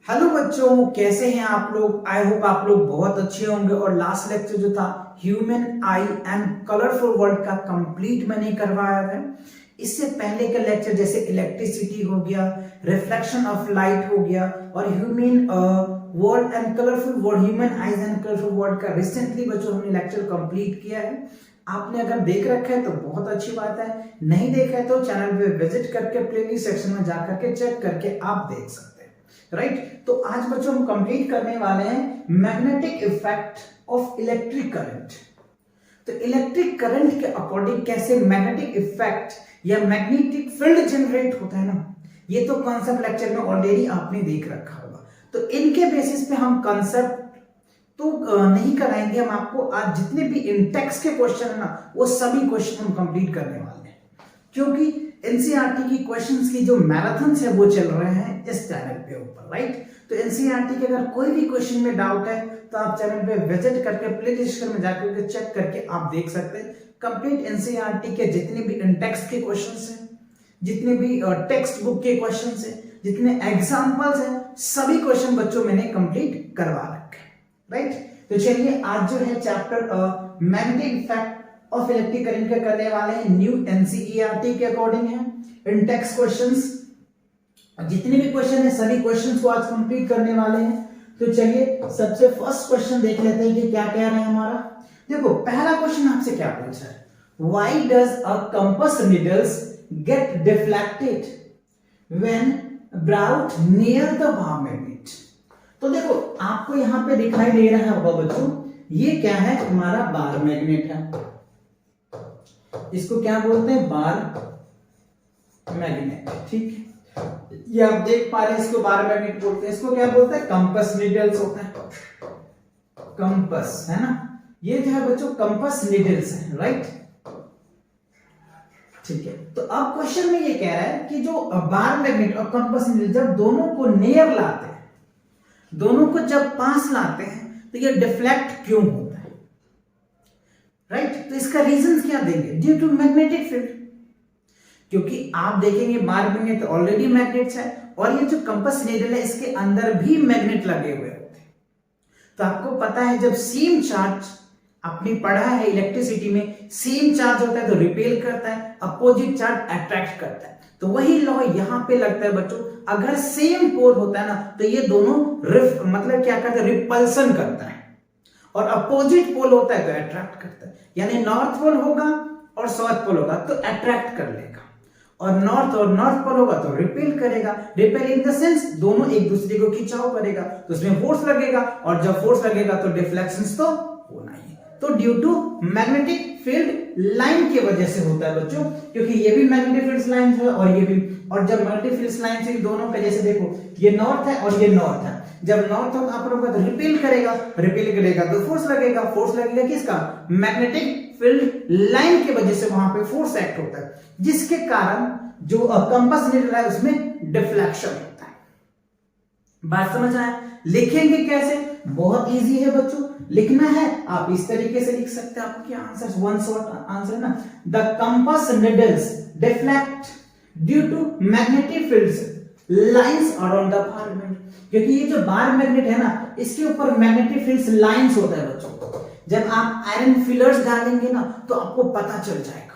Hello बच्चों, कैसे हैं आप लोग। आई होप आप लोग बहुत अच्छे होंगे। और लास्ट लेक्चर जो था human I and colourful world का कंप्लीट मैंने करवाया था। इससे पहले का लेक्चर जैसे इलेक्ट्रिसिटी हो गया, रिफ्लेक्शन ऑफ लाइट हो गया और human world and colourful world, human eyes and colourful world का रिसेंटली बच्चों हमने लेक्चर कंप्लीट किया है। आपने अगर देख रखा है तो बहुत अच्छी बात है, नहीं देखा है तो चैनल पे विजिट करके प्लेलिस्ट सेक्शन में जाकर के चेक करके आप देख सकते हैं। राइट तो आज बच्चों हम कंप्लीट करने वाले हैं magnetic effect of electric current. तो इलेक्ट्रिक करंट के अकॉर्डिंग कैसे मैग्नेटिक इफेक्ट या मैग्नेटिक फील्ड जनरेट होता है ना, ये तो कॉन्सेप्ट लेक्चर में ऑलरेडी आपने देख रखा होगा। तो इनके बेसिस पे हम कॉन्सेप्ट तो नहीं कराएंगे, हम आपको आज जितने भी इंटेक्स के क्वेश्चन है ना वो सभी क्वेश्चन हम कंप्लीट करने वाले हैं, क्योंकि एनसीईआरटी की क्वेश्चंस की जो मैराथन्स है वो चल रहे हैं इस चैनल पे ऊपर। राइट तो एनसीईआरटी के अगर कोई भी क्वेश्चन में डाउट है तो आप चैनल पे विजिट करके प्लेलिस्ट में जाकर के चेक करके आप देख सकते हैं। कंप्लीट एनसीईआरटी के जितने भी इंटेक्स के क्वेश्चंस हैं, जितने भी टेक्स्ट बुक के क्वेश्चंस हैं, जितने एग्जांपल्स हैं, सभी क्वेश्चन बच्चों मैंने कंप्लीट करवा रखे हैं। राइट तो चलिए आज जो है chapter magnetic effect of electric current का करने वाले हैं। न्यू एनसीईआरटी के अकॉर्डिंग है इंटेक्स क्वेश्चंस, जितने भी क्वेश्चन है सभी क्वेश्चंस को आज कंप्लीट करने वाले हैं। तो चलिए सबसे फर्स्ट क्वेश्चन देख लेते हैं कि क्या कह रहा है हमारा। देखो पहला क्वेश्चन आपसे क्या पूछा है, why does a compass needles get deflected when brought near the bar magnet. तो देखो आपको यहां पे दिखाई दे रहा होगा बच्चों, ये क्या है, हमारा बार मैग्नेट है। इसको क्या बोलते हैं, बार मैग्नेट। ठीक है, ये आप देख पा रहे हैं, इसको बार मैग्नेट बोलते हैं। इसको क्या बोलते हैं, कंपास नीडल्स होता है, कंपास है ना। ये जो है बच्चों कंपास नीडल्स है। राइट ठीक है, तो अब क्वेश्चन में ये कह रहा है कि जो बार मैग्नेट और कंपास नीडल जब दोनों को नियर लाते हैं, दोनों को जब पास लाते हैं तो ये डिफ्लेक्ट क्यों होता है। राइट तो इसका रीजन क्या देंगे, ड्यू टू मैग्नेटिक फील्ड। क्योंकि आप देखेंगे बार मैग्नेट ऑलरेडी मैग्नेट्स है और ये जो कंपास नीडल है इसके अंदर भी मैग्नेट लगे हुए होते हैं। तो आपको पता है जब सेम चार्ज, आपने पढ़ा है इलेक्ट्रिसिटी में, सेम चार्ज होता है तो रिपेल करता है, अपोजिट चार्ज अट्रैक्ट करता है। तो वही लॉ यहां पे लगता है बच्चों, अगर सेम पोल होता है ना तो ये दोनों मतलब क्या करता है, रिपल्सन करता है, और अपोजिट पोल होता है तो अट्रैक्ट करता है। यानी नॉर्थ पोल होगा और साउथ पोल होगा तो अट्रैक्ट कर लेगा, और नॉर्थ पोल होगा तो रिपेल करेगा। रिपेल इन द सेंस दोनों एक दूसरे को खिंचाव करेगा तो उसमें फोर्स लगेगा, और जब फोर्स लगेगा तो डिफ्लेक्शंस तो होना ही है। तो due to magnetic field line की वजह से होता है बच्चों, क्योंकि ये भी मैग्नेटिक फील्ड लाइन है और ये भी। और जब मैग्नेटिक फील्ड लाइन से दोनों का, जैसे देखो ये नॉर्थ है और ये नॉर्थ है, जब नॉर्थ होगा आप लोगों का तो रिपेल करेगा, रिपेल करेगा तो फोर्स लगेगा, फोर्स लगेगा किसका, मैग्नेटिक फील्ड लाइन की वजह से वहां पे फोर्स एक्ट होता है, जिसके कारण जो कंपास नीडल है उसमें डिफ्लेक्शन होता है। बात समझ आए। लिखेंगे कैसे, बहुत इजी है बच्चों, लिखना है आप इस तरीके से लिख सकते हैं। आपको क्या आंसर, वन शॉर्ट आंसर ना, the compass needles deflect due to magnetic fields lines around the bar magnet. क्योंकि ये जो बार मैग्नेट है ना इसके ऊपर मैग्नेटिक फील्ड्स लाइंस होता है बच्चों। जब आप आयरन फिलर्स डालेंगे ना तो आपको पता चल जाएगा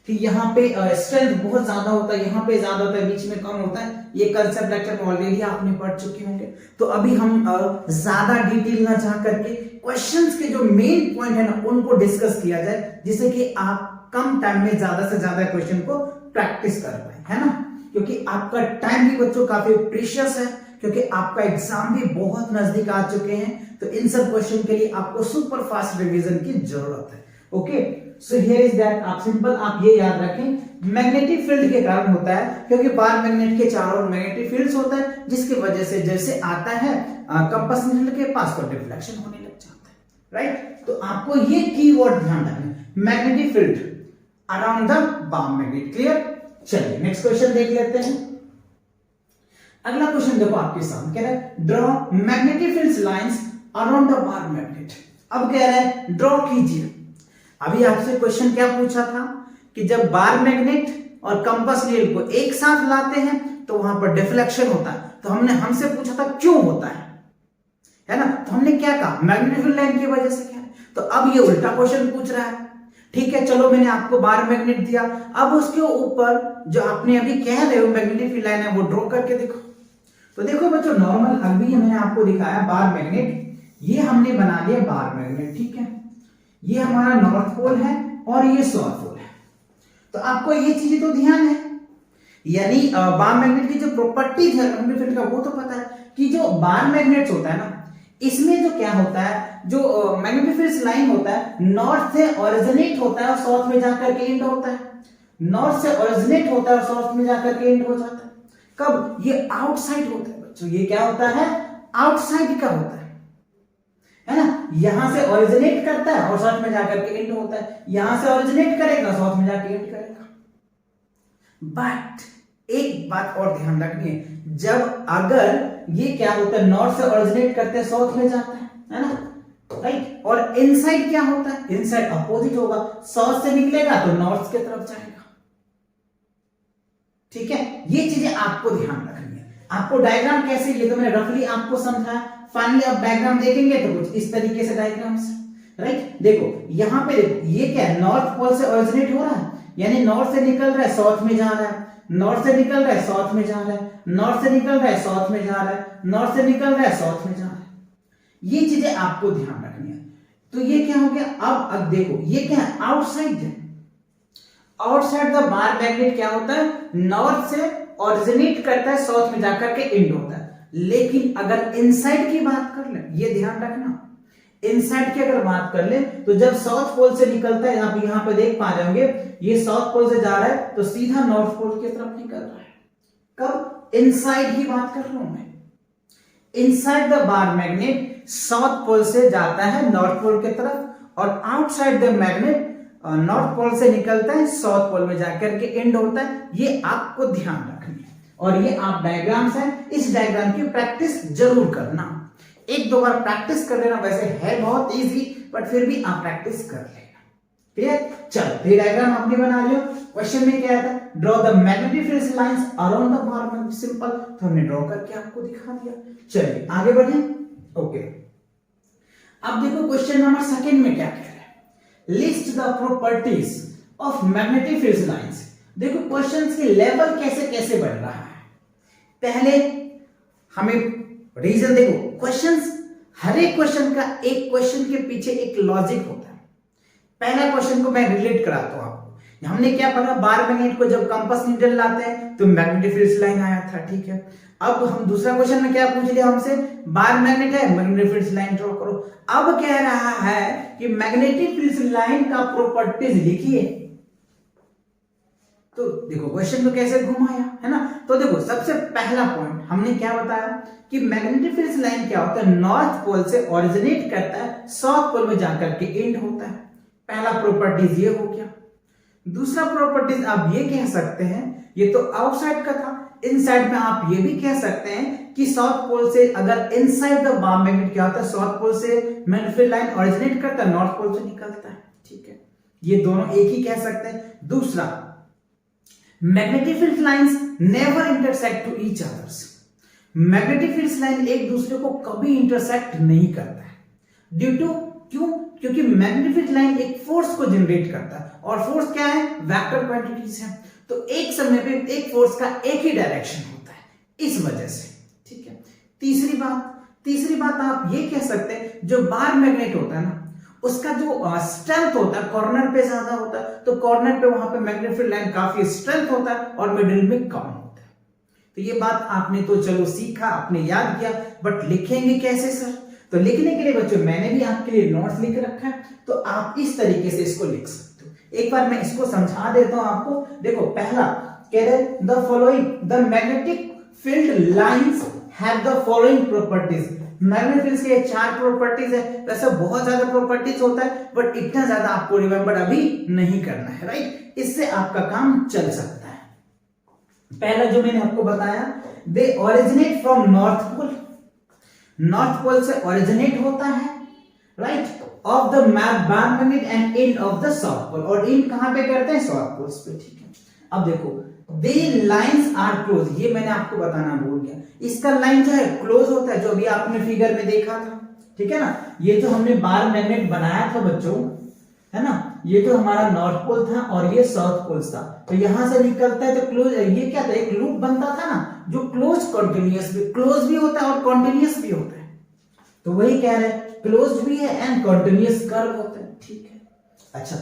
कि यहाँ पे स्ट्रेंथ बहुत ज्यादा होता है, यहाँ पे ज्यादा होता है, बीच में कम होता है। ये कंसेप्ट लेक्चर में ऑलरेडी आपने पढ़ चुके होंगे। तो अभी हम ज्यादा डिटेल ना जा करके क्वेश्चंस के जो मेन पॉइंट है ना उनको डिस्कस किया जाए, जिससे कि आप कम टाइम में ज्यादा से ज्यादा क्वेश्चन को प्रैक्टिस कर पाए, है ना। क्योंकि आपका टाइम भी बच्चों काफी प्रीशियस है, क्योंकि आपका एग्जाम भी बहुत नजदीक आ चुके हैं। तो इन सब क्वेश्चन के लिए आपको सुपर फास्ट रिवीजन की जरूरत है। Okay so here is that, आप सिंपल आप ये याद रखें, मैग्नेटिक फील्ड के कारण होता है, क्योंकि बार मैग्नेट के चारों ओर मैग्नेटिक फील्ड्स होता है, जिसकी वजह से जैसे आता है कंपास नीडल के पास तो डिफ्लेक्शन होने लग जाता है। राइट तो आपको ये कीवर्ड ध्यान रखना, magnetic field around the bar magnet. Clear. चलिए नेक्स्ट क्वेश्चन देख लेते हैं। अगला क्वेश्चन देखो आपके सामने कह रहा है, draw magnetic fields lines around the bar magnet. अब कह रहा है ड्रॉ कीजिए। अभी आपसे क्वेश्चन क्या पूछा था कि जब बार मैग्नेट और कंपास नीडल को एक साथ लाते हैं तो वहां पर डिफ्लेक्शन होता है। तो हमसे पूछा था क्यों होता है ना, तो हमने क्या कहा, मैग्नेटिक फील्ड लाइन की वजह से क्या है। तो अब ये उल्टा क्वेश्चन पूछ रहा है, ठीक है, चलो मैंने आपको बार मैग्नेट दिया, अब उसके ऊपर जो आपने अभी कह रहे हो मैग्नेटिक फील्ड लाइन है वो ड्रॉ करके देखो। तो देखो बच्चों, नॉर्मल अभी मैंने आपको दिखाया बार मैग्नेट, ये हमने बना लिया बार मैग्नेट, ठीक है, ये हमारा नॉर्थ पोल है और ये साउथ पोल है। तो आपको ये चीजें तो ध्यान है, यानी बार मैग्नेट की जो प्रॉपर्टीज है मैग्नेटिक फील्ड का वो तो पता है कि जो बार मैग्नेट्स होता है ना, इसमें जो क्या होता है, जो मैग्नेटिक फील्ड लाइन होता है नॉर्थ से ओरिजिनेट होता है और साउथ में जाकर के एंड होता है, नॉर्थ से ओरिजिनेट होता है और साउथ में जाकर के एंड हो जाता है। कब, ये आउटसाइड होता है बच्चों, ये क्या होता है, आउटसाइड का होता है ना, यहां से ओरिजिनेट करता है और साउथ में जाकर के एंड होता है, यहां से ओरिजिनेट करेगा साउथ में जाकर एंड करेगा। बट एक बात और ध्यान रखनी है, जब अगर ये क्या होता है, नॉर्थ से ओरिजिनेट करते हैं साउथ में जाता है ना, राइट, और इनसाइड क्या होता है, इनसाइड अपोजिट होगा, साउथ से निकलेगा तो नॉर्थ की तरफ जाएगा, ठीक है। ये चीजें आपको ध्यान रखनी है। आपको डायग्राम कैसे, ये तो मैंने रफली आपको समझाया, फाइनली आप डायग्राम देखेंगे तो कुछ इस तरीके से डायग्राम से, राइट। देखो यहां पे देखो, ये क्या है, नॉर्थ पोल से ओरिजिनेट हो रहा है, यानी नॉर्थ से निकल रहा है साउथ में जा रहा है, नॉर्थ से निकल रहा है साउथ में जा रहा है, नॉर्थ से निकल रहा है साउथ में जा रहा है, नॉर्थ से निकल रहा है साउथ में जा रहा है। ये चीजें आपको ध्यान रखनी है। तो ये क्या हो गया, अब देखो ये क्या है, आउटसाइड है, आउटसाइड द बार मैग्नेट क्या होता है, नॉर्थ से ओरिजिनेट करता है साउथ में जाकर के एंड होता है। लेकिन अगर इनसाइड की बात कर ले, ये ध्यान रखना, इनसाइड की अगर बात कर ले तो जब साउथ पोल से निकलता है, आप यहां पे देख पा रहे होंगे, ये साउथ पोल से जा रहा है तो सीधा नॉर्थ पोल की तरफ निकल रहा है। कब, इनसाइड की बात कर रहा हूं मैं, inside the bar magnet south pole से जाता है नॉर्थ पोल की तरफ, और outside the magnet north pole से निकलता है साउथ पोल में जाकर के एंड होता है। ये आपको ध्यान रखनी है, और ये आप डायग्राम्स हैं, इस डायग्राम की प्रैक्टिस जरूर करना, एक दो बार प्रैक्टिस कर लेना, वैसे है बहुत इजी बट फिर भी आप प्रैक्टिस कर लेना, क्लियर। चलो ये डायग्राम आपने बना लिया। क्वेश्चन में क्या था, draw the magnetic field lines around the bar magnet, simple, तो हमने ड्रॉ करके आपको दिखा दिया। चलिए आगे बढ़े, ओके। अब देखो क्वेश्चन नंबर सेकंड में क्या कह रहा है, list the properties of magnetic field lines. देखो क्वेश्चंस की लेवल कैसे कैसे बढ़ रहा है। पहले हमें रीजन देखो, क्वेश्चंस, हर एक क्वेश्चन का, एक क्वेश्चन के पीछे एक लॉजिक होता है। पहला क्वेश्चन को मैं रिलेट कराता हूं आपको। हमने क्या पढ़ा, बार मैग्नेट को जब कंपास नीडल लाते हैं तो मैग्नेटिक फील्ड लाइन आया था, ठीक है। अब हम दूसरा क्वेश्चन में क्या पूछ लिया हमसे, बार मैग्नेट है, मैग्नेटिक फील्ड लाइन ड्रॉ करो। अब कह रहा है कि मैग्नेटिक फील्ड लाइन का प्रॉपर्टीज लिखिए। तो देखो क्वेश्चन को कैसे घुमाया, है ना। तो देखो सबसे पहला पॉइंट हमने क्या बताया कि मैग्नेटिक फील्ड लाइन क्या होता है, नॉर्थ पोल से ओरिजिनेट करता है, साउथ पोल में जाकर के एंड होता है। पहला प्रॉपर्टीज ये हो गया। दूसरा प्रॉपर्टीज आप ये कह सकते हैं, ये तो आउटसाइड का था, इनसाइड में आप ये भी कह सकते हैं कि साउथ पोल से, अगर इनसाइड द बार मैग्नेट क्या होता है, साउथ पोल से मैग्नेटिक फील्ड लाइन ओरिजिनेट करता है, नॉर्थ पोल से निकलता है, ठीक है। ये दोनों एक ही कह सकते हैं। दूसरा, magnetic field lines never intersect to each others. Magnetic field line एक दूसरे को कभी इंटरसेक्ट नहीं करता है। ड्यू टू, क्यों, क्योंकि मैग्नेटिक फील्ड लाइन एक फोर्स को जनरेट करता है, और फोर्स क्या है, वेक्टर क्वांटिटीज है। तो एक समय पे एक फोर्स का एक ही डायरेक्शन होता है, इस वजह से, ठीक है। तीसरी बात आप ये कह सकते हैं, जो बार मैग्नेट होता है ना, उसका जो स्ट्रेंथ होता है कॉर्नर पे ज्यादा होता है, तो कॉर्नर पे वहां पे मैग्नेटिक फील्ड लाइन काफी स्ट्रेंथ होता है और मिडिल में कम होता है। तो ये बात आपने तो चलो सीखा, आपने याद किया, बट लिखेंगे कैसे सर? तो लिखने के लिए बच्चों मैंने भी आपके लिए नोट्स लिख रखा है, तो आप इस तरीके से इसको लिख सकते हो। एक बार मैं इसको समझा देता हूं आपको। देखो पहला कह रहे the following, the magnetic field lines have the following properties. Magnetic field के 4 प्रॉपर्टीज है। वैसे बहुत ज्यादा प्रॉपर्टीज होता है, बट इतना ज्यादा आपको रिमेंबर अभी नहीं करना है, राइट। इससे आपका काम चल सकता है। पहला जो मैंने आपको बताया, they originate from north pole. North pole से ओरिजिनेट होता है, right, of the bar magnet and end of the south pole. और एंड कहां पे करते हैं? साउथ पोल्स पे, ठीक है। अब देखो दे लाइंस आर क्लोज, ये मैंने आपको बताना भूल गया, इसका लाइन जो है क्लोज होता है, जो अभी आपने फिगर में देखा था, ठीक है ना। ये जो हमने बार मैग्नेट बनाया था बच्चों, है ना, ये तो हमारा नॉर्थ पोल था और ये साउथ पोल था, तो यहां से निकलता है तो क्लोज, ये क्या था, एक लूप बनता था ना, जो क्लोज क्लोज भी होता है और कॉन्टिन्यूस भी होता है, तो वही कह रहे हैं क्लोज भी है एंड कॉन्टिन्यूस कर्व होता है, ठीक है। अच्छा,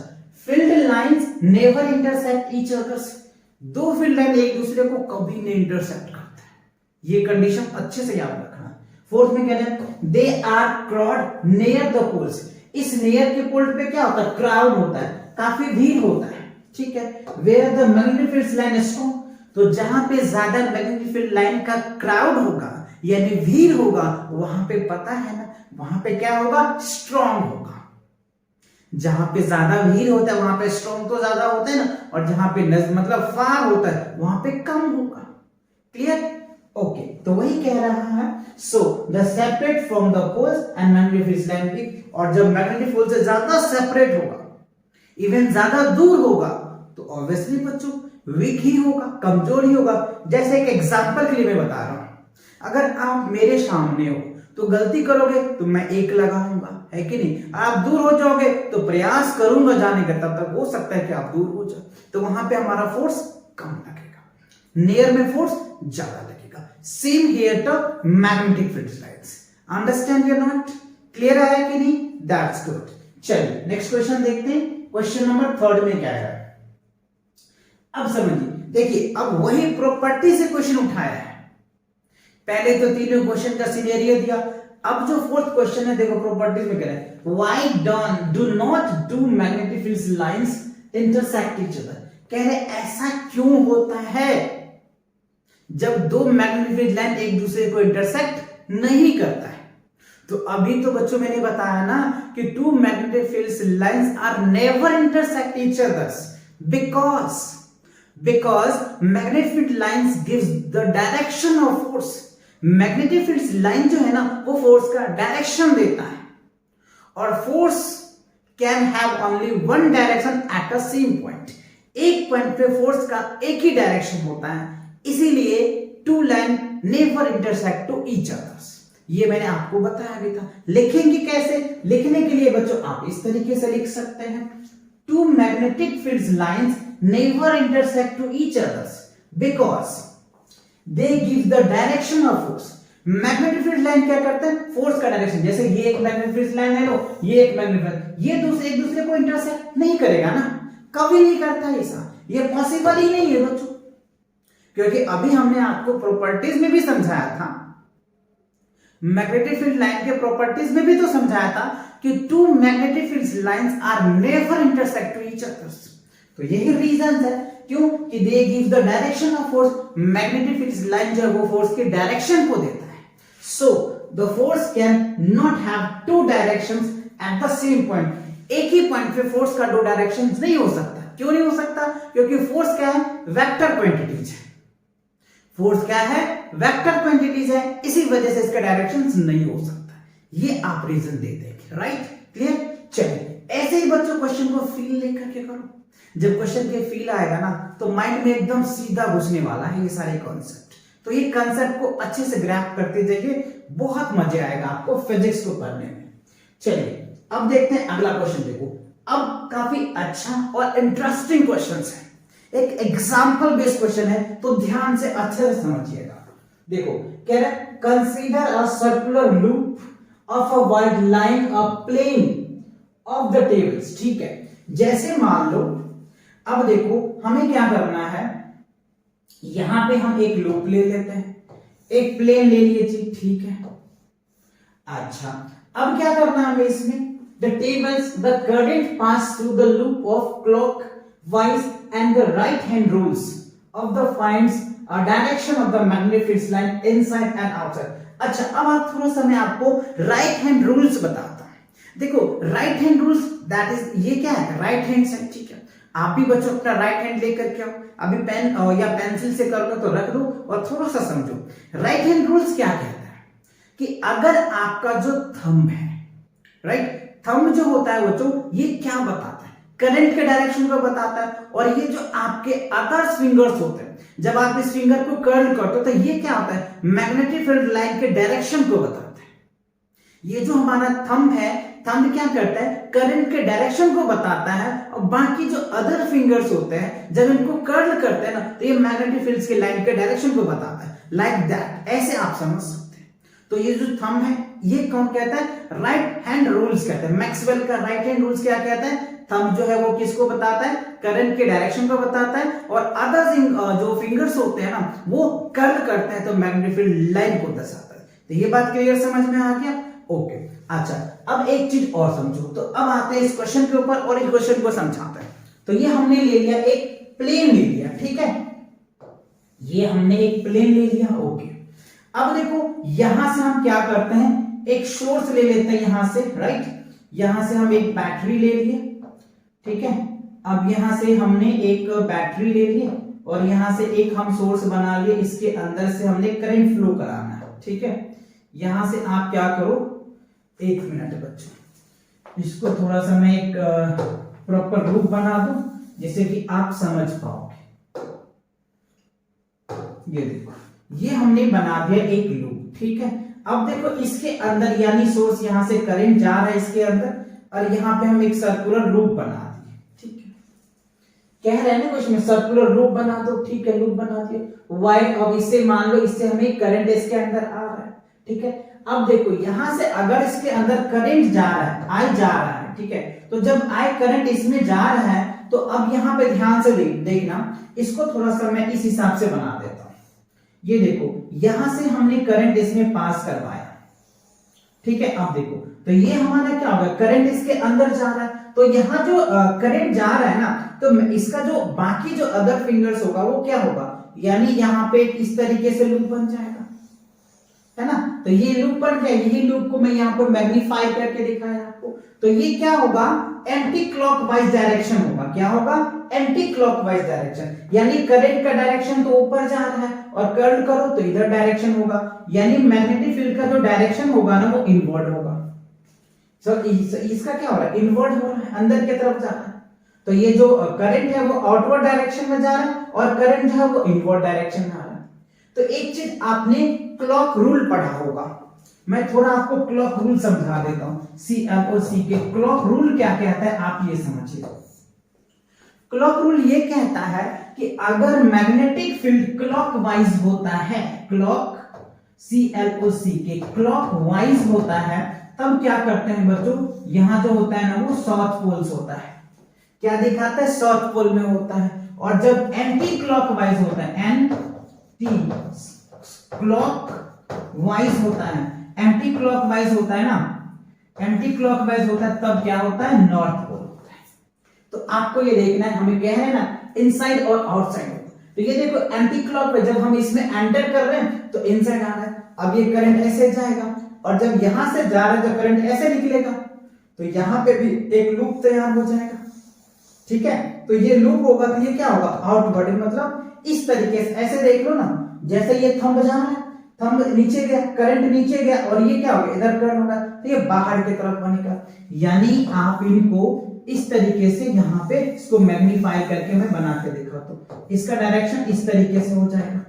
field lines never intersect each others, दो फील्ड लाइन एक दूसरे को कभी नहीं इंटरसेक्ट करते हैं, ये कंडीशन अच्छे से याद रखना। फोर्थ में कह रहे हैं they are crowd near the poles, इस नियर के पोल पे क्या होता है, क्राउड होता है, काफी भीड़ होता है, ठीक है। Where the magnetic field line is strong, तो जहां पे ज्यादा मैग्नेटिक फील्ड लाइन का क्राउड होगा यानी भीड़ होगा, वहां पे पता है ना, वहां पे क्या होगा, स्ट्रांग होगा। जहां पे ज्यादा भीड़ होता है वहां पे स्ट्रांग तो ज्यादा होता है ना, और जहां पे मतलब फार होता है वहां पे कम होगा। क्लियर, ओके, तो वही कह रहा है। So the separate from the poles and magnetic field line weak, और जब मैग्नेटिक पोल से ज्यादा सेपरेट होगा, इवन ज्यादा दूर होगा, तो ऑब्वियसली बच्चों वीक ही होगा, कमजोर ही होगा। जैसे एक एग्जांपल के लिए मैं बता रहा हूं, अगर आप मेरे सामने हो तो गलती करोगे तो मैं एक लगाऊंगा, है कि नहीं, आप दूर हो जाओगे तो प्रयास करूंगा जाने का, तब तक हो सकता है कि आप दूर हो जाओ, तो वहां पे हमारा फोर्स कम लगेगा, नियर में फोर्स ज्यादा लगेगा। Same here to magnetic field lines, understand you not, clear आया कि नहीं, दैट्स गुड। चलिए नेक्स्ट क्वेश्चन देखते हैं, क्वेश्चन नंबर 3 में क्या है, अब समझिए, देखिए अब वही प्रॉपर्टी से क्वेश्चन उठाया है, पहले तो तीनों क्वेश्चन का सिनेरियो दिया, अब जो फोर्थ क्वेश्चन है देखो प्रॉपर्टीज में कह रहा है why do not two magnetic field lines intersect each other, कह रहे ऐसा क्यों होता है जब दो मैग्नेटिक फील्ड लाइन एक दूसरे को इंटरसेक्ट नहीं करता है। तो अभी तो बच्चों मैंने बताया ना कि two magnetic field lines are never intersect each others because magnetic field lines gives the direction of force, magnetic field line जो है ना वो फोर्स का डायरेक्शन देता है, और force can have only one direction at a same point, एक point पे फोर्स का एक ही डायरेक्शन होता है, इसीलिए two line never intersect to each others, ये मैंने आपको बताया भी था। लिखेंगे कैसे, लिखने के लिए बच्चों आप इस तरीके से लिख सकते हैं, two magnetic field lines never intersect to each others because they give the direction of force, magnetic field line क्या करते हैं, फोर्स का डायरेक्शन, जैसे ये एक मैग्नेटिक फील्ड लाइन है, लो ये एक मैग्नेटिक, ये एक दूसरे को इंटरसेक्ट नहीं करेगा ना, कभी नहीं करता ऐसा, ये पॉसिबल ही नहीं है बच्चों, क्योंकि अभी हमने आपको प्रॉपर्टीज में भी समझाया था, मैग्नेटिक फील्ड लाइन के प्रॉपर्टीज में भी तो समझाया था कि two magnetic field lines are never intersect to each other, तो यही रीजन है क्यों कि they give the direction of force, magnetic field line जो है वो फोर्स के डायरेक्शन को देता है, so the force can not have two directions at the same point, एक ही पॉइंट पे फोर्स का दो डायरेक्शंस नहीं हो सकता, क्यों नहीं हो सकता, क्योंकि फोर्स क्या है, वेक्टर क्वांटिटीज है, फोर्स क्या है, वेक्टर क्वांटिटीज है, इसी वजह से इसका डायरेक्शंस नहीं हो सकता, ये आप रीजन दे देंगे, राइट, क्लियर। चलिए ऐसे ही बच्चों क्वेश्चन को फील लेकर के करो, जब क्वेश्चन के फील आएगा ना तो माइंड में एकदम सीधा घुसने वाला है ये सारे कॉन्सेप्ट, तो ये कॉन्सेप्ट को अच्छे से ग्रैप करते जाइए, बहुत मजे आएगा आपको फिजिक्स को पढ़ने में। चलिए अब देखते हैं अगला क्वेश्चन, देखो अब काफी अच्छा और इंटरेस्टिंग क्वेश्चन है, एक एग्जाम्पल बेस्ड क्वेश्चन है, तो ध्यान से अच्छे से समझिएगा। देखो कह रहा है consider a circular loop of a wide line a plane of the tables, ठीक है, जैसे मान लो, अब देखो हमें क्या करना है, यहां पे हम एक लूप ले लेते हैं, एक प्लेन ले लिए जी, ठीक है। अच्छा अब क्या करना है हमें इसमें, the tables the current pass through the loop of clock wise and the right hand rules of the finds a direction of the magnetic field line inside and outside. अच्छा अब आप थोड़ा सा मैं आपको राइट हैंड रूल्स बताता हूं, देखो right hand rules that is, ये क्या है, राइट हैंड साइड, ठीक है, आप भी बच्चों अपना राइट हैंड लेकर के आओ, अभी पेन या पेंसिल से करोगे तो रख दो और थोड़ा सा समझो। राइट हैंड रूल्स क्या कहता है कि अगर आपका जो थंब है, राइट, थंब जो होता है बच्चों ये क्या बताता है, करंट के डायरेक्शन को बताता है। और ये जो आपके अदर्स फिंगर्स होते हैं, जब आप इस फिंगर को कर्ल करते हो तो ये क्या होता है, मैग्नेटिक फील्ड लाइन के डायरेक्शन को बताता है। ये जो हमारा थंब है, थंब क्या करता है, करंट के डायरेक्शन को बताता है। और बाकी जो अदर फिंगर्स होते हैं, जब इनको कर्ल करते हैं ना, तो ये मैग्नेटिक फील्ड के लाइन के डायरेक्शन को बताता है। लाइक दैट, ऐसे आप समझ सकते हैं। तो ये जो थंब है, ये कौन कहता है, राइट हैंड रूल्स कहते हैं। मैक्सवेल का राइट हैंड रूल्स क्या कहता है, थंब जो है वो किसको बताता है, करंट के डायरेक्शन को बताता है। और अदर जो फिंगर्स होते हैं ना, वो कर्ल करते हैं तो मैग्नेटिक फील्ड लाइन को दर्शाता है। तो ये बात क्लियर समझ में आ गया। ओके, अच्छा, अब एक चीज और समझो। तो अब आते हैं इस क्वेश्चन के ऊपर और इस क्वेश्चन को समझाते हैं। तो ये हमने ले लिया, एक प्लेन ले लिया, ठीक है, ये हमने एक प्लेन ले लिया। ओके, अब देखो यहां से हम क्या करते हैं, एक सोर्स ले लेते हैं यहां से, राइट। यहां से हम एक बैटरी ले लिए, ठीक है। अब यहां से हमने एक बैटरी ले ली और यहां से एक हम सोर्स बना लिए, इसके अंदर से हमने करंट फ्लो कराना है, ठीक है। यहां से आप क्या करो, एक मिनट बच्चों, इसको थोड़ा सा मैं एक प्रॉपर रूप बना दूं जिससे कि आप समझ पाओगे। ये देखो, ये हमने बना दिया एक लूप, ठीक है। अब देखो इसके अंदर, यानी सोर्स यहां से करंट जा रहा है इसके अंदर, और यहां पे हम एक सर्कुलर लूप बना दिए, ठीक है। कह रहे हैं ना कुछ में, सर्कुलर लूप बना दो, ठीक है, लूप बना दिए। वाई, अब इससे मान लो इससे हमें करंट इसके अंदर आ रहा है, ठीक है। अब देखो यहां से अगर इसके अंदर करंट जा रहा है, आई जा रहा है, ठीक है, तो जब आई करंट इसमें जा रहा है, तो अब यहां पे ध्यान से देखना, इसको थोड़ा सा मैं इस हिसाब से बना देता हूं। ये देखो, यहां से हमने करंट इसमें पास करवाया, ठीक है। अब देखो, तो ये हमारा क्या होगा, करंट इसके अंदर जा रहा है, तो यहाँ जो करंट जा रहा है ना, तो इसका जो बाकी जो अदर फिंगर्स होगा वो क्या होगा, यानी यहाँ पे इस तरीके से लूप बन जाएगा, है ना। तो ये लूप बन गया, यही लूप को मैं यहाँ पर मैग्नीफाई करके दिखाया आपको। तो ये क्या होगा, एंटी क्लॉकवाइज डायरेक्शन होगा। क्या होगा, एंटी क्लॉकवाइज डायरेक्शन, यानी करंट का डायरेक्शन तो ऊपर जा रहा है और कर्ल करो तो इधर डायरेक्शन होगा, यानी मैग्नेटिक फील्ड का जो डायरेक्शन होगा ना वो इनवर्ड होगा। इसका क्या हो रहा है, इनवर्ड हो रहा है, अंदर की तरफ जा रहा है। तो ये जो करंट है वो आउटवर्ड डायरेक्शन में जा रहा है और करंट जो है वो इनवर्ड डायरेक्शन में आ रहा है। तो एक चीज आपने क्लॉक रूल पढ़ा होगा, मैं थोड़ा आपको क्लॉक रूल समझा देता हूं। CLOC के क्लॉक रूल क्या कहता है आप ये समझिए। क्लॉक रूल ये कहता है कि अगर मैग्नेटिक फील्ड क्लॉकवाइज होता है, क्लॉक CLOC के क्लॉकवाइज होता है, तब क्या करते हैं बच्चों, यहां जो होता है ना वो साउथ पोल्स होता है। क्या दिखाता है, साउथ पोल में होता है। और जब एंटी क्लॉकवाइज होता है, एंटी क्लॉकवाइज होता है, एंटी क्लॉकवाइज होता है ना, एंटी क्लॉकवाइज होता है, तब क्या होता है, नॉर्थ पोल होता है। तो आपको ये देखना है, हमें कह रहे हैं ना इनसाइड और आउटसाइड। तो ये देखो एंटी क्लॉकवाइज, जब हम इसमें एंटर कर रहे हैं तो इनसाइड आ रहा है, अब ये करंट ऐसे जाएगा, और जब यहां से जा रहा है तो करंट ऐसे निकलेगा, तो यहां पे भी एक लूप तैयार हो जाएगा, ठीक है। तो ये लूप होगा तो ये क्या होगा, आउटवर्ड, मतलब इस तरीके से, ऐसे देख लो ना, जैसे ये थंब जा रहा है, थंब नीचे गया, करंट नीचे गया, और ये क्या होगा, इधर करंट होगा, तो ये बाहर की तरफ बनेगा। यानी आप इनको इस तरीके से यहाँ पे इसको मैग्नीफाई करके मैं बना के दिखाता हूं, इसका डायरेक्शन इस तरीके से हो जाएगा,